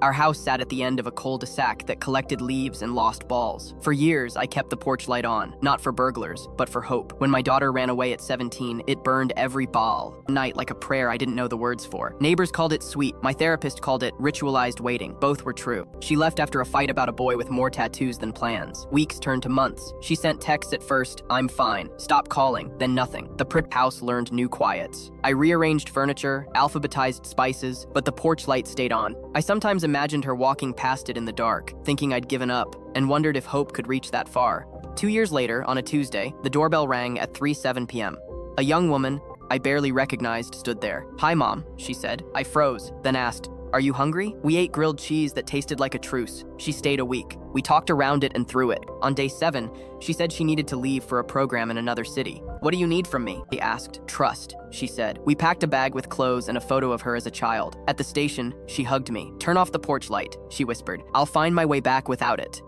Our house sat at the end of a cul-de-sac that collected leaves and lost balls. For years, I kept the porch light on, not for burglars, but for hope. When my daughter ran away at 17, it burned every ball. Night like a prayer I didn't know the words for. Neighbors called it sweet. My therapist called it ritualized waiting. Both were true. She left after a fight about a boy with more tattoos than plans. Weeks turned to months. She sent texts at first, "I'm fine. Stop calling," then nothing. The Pritt house learned new quiets. I rearranged furniture, alphabetized spices, but the porch light stayed on. I sometimes imagined her walking past it in the dark, thinking I'd given up, and wondered if hope could reach that far. 2 years later, on a Tuesday, the doorbell rang at 3:07 p.m. A young woman I barely recognized stood there. "Hi, Mom," she said. I froze, then asked, "Are you hungry?" We ate grilled cheese that tasted like a truce. She stayed a week. We talked around it and through it. On day 7, she said she needed to leave for a program in another city. "What do you need from me?" he asked. "Trust," she said. We packed a bag with clothes and a photo of her as a child. At the station, she hugged me. "Turn off the porch light," she whispered. "I'll find my way back without it."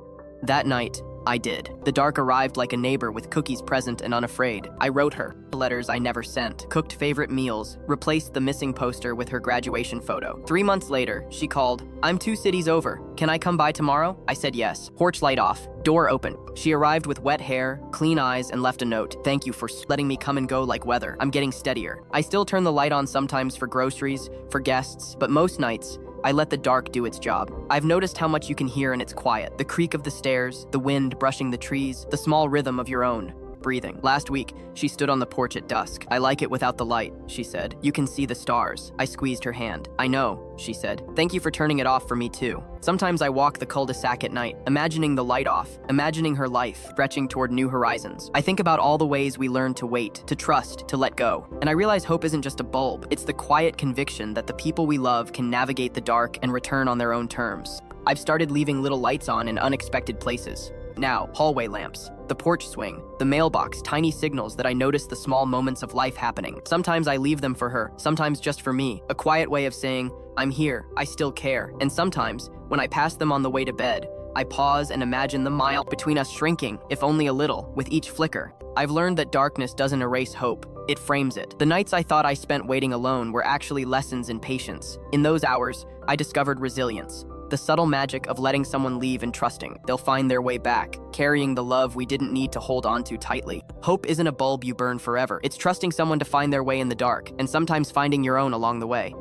That night, I did. The dark arrived like a neighbor with cookies present and unafraid. I wrote her letters I never sent, cooked favorite meals, replaced the missing poster with her graduation photo. 3 months later, she called, "I'm 2 cities over. Can I come by tomorrow?" I said yes. Porch light off. Door open. She arrived with wet hair, clean eyes, and left a note. "Thank you for letting me come and go like weather. I'm getting steadier." I still turn the light on sometimes for groceries, for guests, but most nights, I let the dark do its job. I've noticed how much you can hear in its quiet. The creak of the stairs, the wind brushing the trees, the small rhythm of your own breathing. Last week, she stood on the porch at dusk. "I like it without the light," she said. "You can see the stars." I squeezed her hand. "I know," she said. "Thank you for turning it off for me too." Sometimes I walk the cul-de-sac at night, imagining the light off, imagining her life, stretching toward new horizons. I think about all the ways we learn to wait, to trust, to let go. And I realize hope isn't just a bulb. It's the quiet conviction that the people we love can navigate the dark and return on their own terms. I've started leaving little lights on in unexpected places. Now, hallway lamps, the porch swing, the mailbox, tiny signals that I notice the small moments of life happening. Sometimes I leave them for her, sometimes just for me, a quiet way of saying, "I'm here, I still care." And sometimes, when I pass them on the way to bed, I pause and imagine the mile between us shrinking, if only a little, with each flicker. I've learned that darkness doesn't erase hope, it frames it. The nights I thought I spent waiting alone were actually lessons in patience. In those hours, I discovered resilience. The subtle magic of letting someone leave and trusting they'll find their way back, carrying the love we didn't need to hold on to tightly. Hope isn't a bulb you burn forever. It's trusting someone to find their way in the dark, and sometimes finding your own along the way.